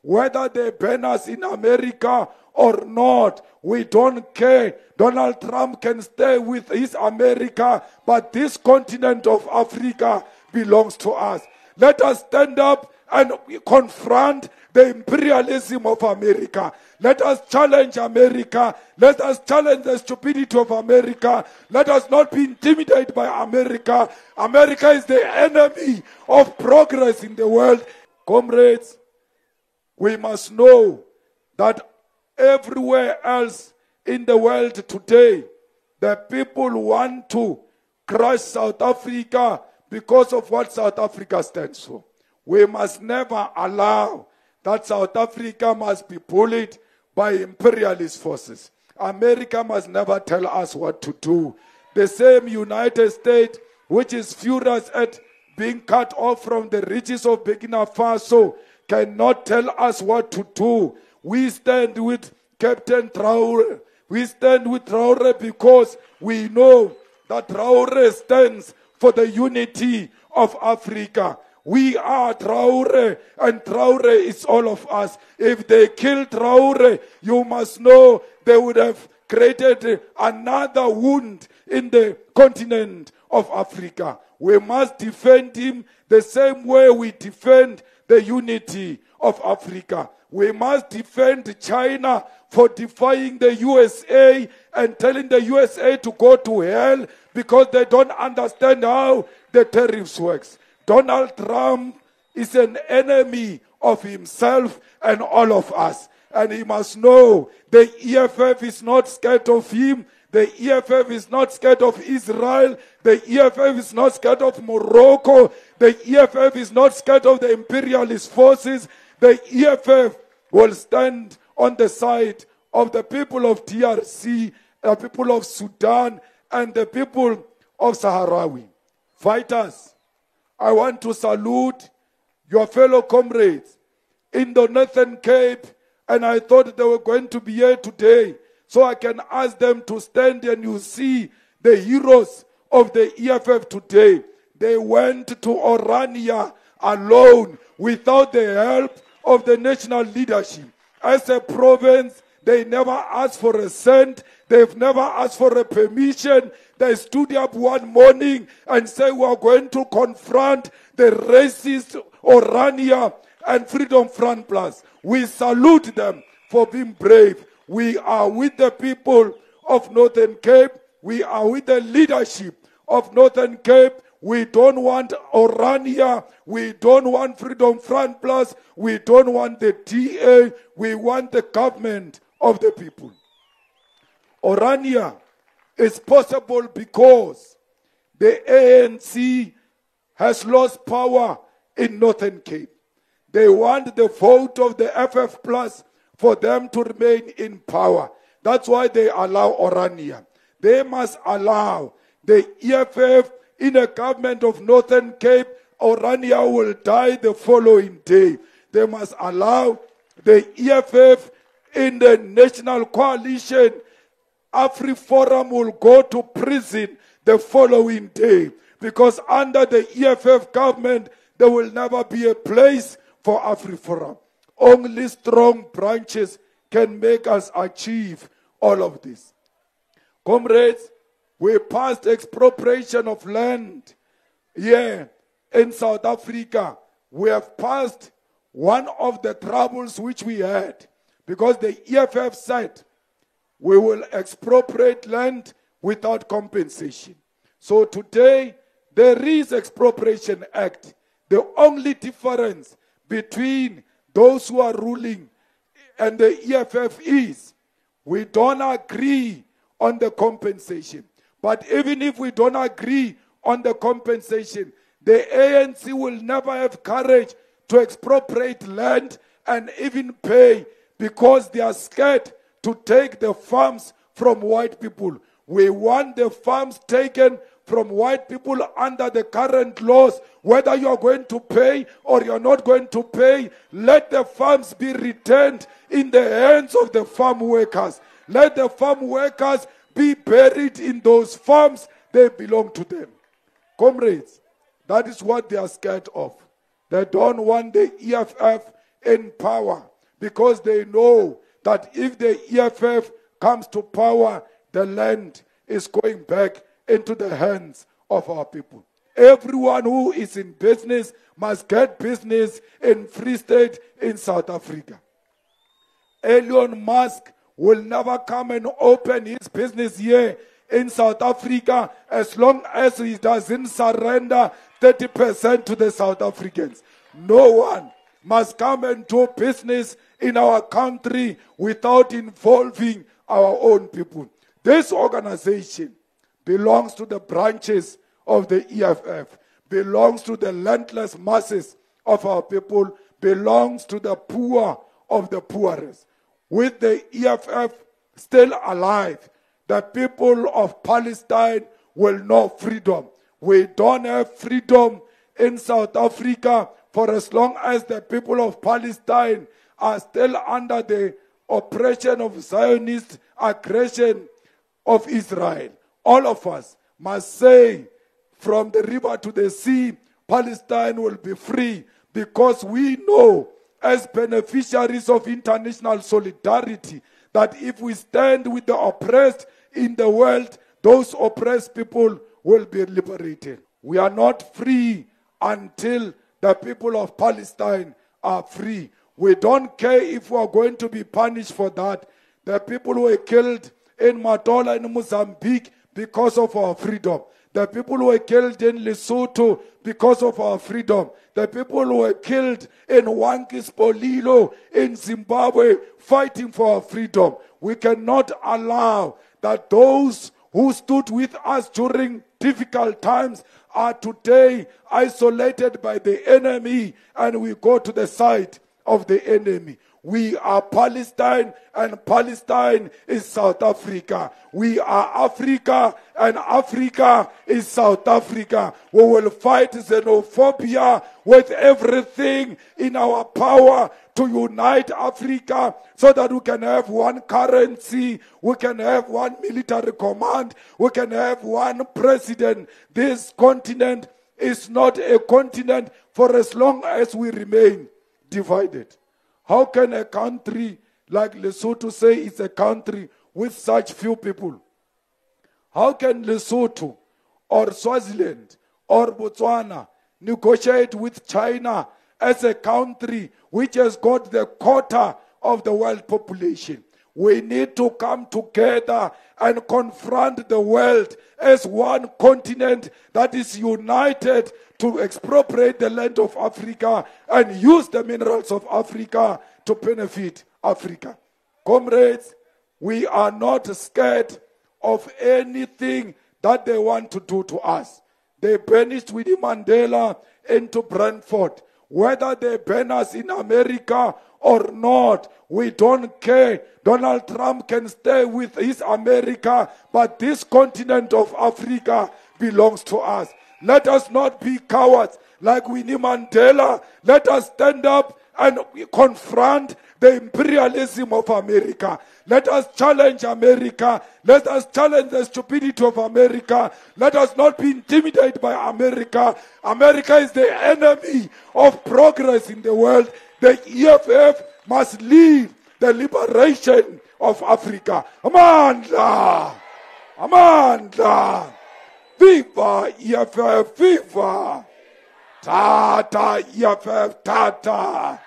whether they ban us in America or not. We don't care. Donald Trump can stay with his America, but this continent of Africa belongs to us. Let us stand up and confront the imperialism of America. Let us challenge America. Let us challenge the stupidity of America. Let us not be intimidated by America. America is the enemy of progress in the world. Comrades, we must know that everywhere else in the world today, the people want to crush South Africa because of what South Africa stands for. We must never allow that South Africa must be bullied by imperialist forces. America must never tell us what to do. The same United States, which is furious at being cut off from the riches of Burkina Faso, cannot tell us what to do. We stand with Captain Traore. We stand with Traore because we know that Traore stands for the unity of Africa. We are Traore, and Traore is all of us. If they kill Traore, you must know they would have created another wound in the continent of Africa. We must defend him the same way we defend the unity of Africa. We must defend China for defying the USA and telling the USA to go to hell because they don't understand how the tariffs works. Donald Trump is an enemy of himself and all of us. And he must know the EFF is not scared of him. The EFF is not scared of Israel. The EFF is not scared of Morocco. The EFF is not scared of the imperialist forces. The EFF will stand on the side of the people of DRC, the people of Sudan, and the people of Sahrawi. Fighters, I want to salute your fellow comrades in the Northern Cape, and I thought they were going to be here today, so I can ask them to stand and you see the heroes of the EFF today. They went to Orania alone without the help of the national leadership. As a province, they never asked for a cent. They've never asked for a permission. They stood up one morning and said, we are going to confront the racist Orania and Freedom Front Plus. We salute them for being brave. We are with the people of Northern Cape. We are with the leadership of Northern Cape. We don't want Orania. We don't want Freedom Front Plus. We don't want the DA. We want the government of the people. Orania is possible because the ANC has lost power in Northern Cape. They want the vote of the FF Plus for them to remain in power. That's why they allow Orania. They must allow the EFF in a government of Northern Cape. Orania will die the following day. They must allow the EFF in the national coalition. AfriForum will go to prison the following day, because under the EFF government there will never be a place for AfriForum. Only strong branches can make us achieve all of this. Comrades, we passed expropriation of land here in South Africa. We have passed one of the troubles which we had, because the EFF said we will expropriate land without compensation. So today there is Expropriation Act. The only difference between those who are ruling and the EFF is we don't agree on the compensation. But even if we don't agree on the compensation, the ANC will never have courage to expropriate land and even pay, because they are scared to take the farms from white people. We want the farms taken from white people under the current laws. Whether you are going to pay or you are not going to pay, let the farms be returned in the hands of the farm workers. Let the farm workers be buried in those farms. They belong to them. Comrades, that is what they are scared of. They don't want the EFF in power. because they know that if the EFF comes to power, the land is going back into the hands of our people. Everyone who is in business must get business in Free State in South Africa. Elon Musk will never come and open his business here in South Africa as long as he doesn't surrender 30% to the South Africans. No one must come and do business in our country without involving our own people. This organization belongs to the branches of the EFF, belongs to the landless masses of our people, belongs to the poor of the poorest. With the EFF still alive, the people of Palestine will know freedom. We don't have freedom in South Africa for as long as the people of Palestine are still under the oppression of Zionist aggression of Israel. All of us must say, from the river to the sea, Palestine will be free, because we know as beneficiaries of international solidarity that if we stand with the oppressed in the world, those oppressed people will be liberated. We are not free until the people of Palestine are free. We don't care if we are going to be punished for that. The people who were killed in Matola in Mozambique because of our freedom. The people who were killed in Lesotho because of our freedom. The people who were killed in Wankispolilo in Zimbabwe fighting for our freedom. We cannot allow that those who stood with us during difficult times are today isolated by the enemy, and we go to the side of the enemy. We are Palestine, and Palestine is South Africa. We are Africa, and Africa is South Africa. We will fight xenophobia with everything in our power to unite Africa so that we can have one currency, we can have one military command, we can have one president. This continent is not a continent for as long as we remain divided. How can a country like Lesotho say it's a country with such few people? How can Lesotho or Swaziland or Botswana negotiate with China as a country which has got the quota of the world population? We need to come together and confront the world as one continent that is united to expropriate the land of Africa and use the minerals of Africa to benefit Africa. Comrades, we are not scared of anything that they want to do to us. They banished Winnie Mandela into Brentford. Whether they ban us in America or not, we don't care. Donald Trump can stay with his America, but this continent of Africa belongs to us. Let us not be cowards like Winnie Mandela. Let us stand up and confront the imperialism of America. Let us challenge America. Let us challenge the stupidity of America. Let us not be intimidated by America. America is the enemy of progress in the world. The EFF must lead the liberation of Africa. Amandla! Amandla! Viva EFF! Viva! Tata EFF! Tata!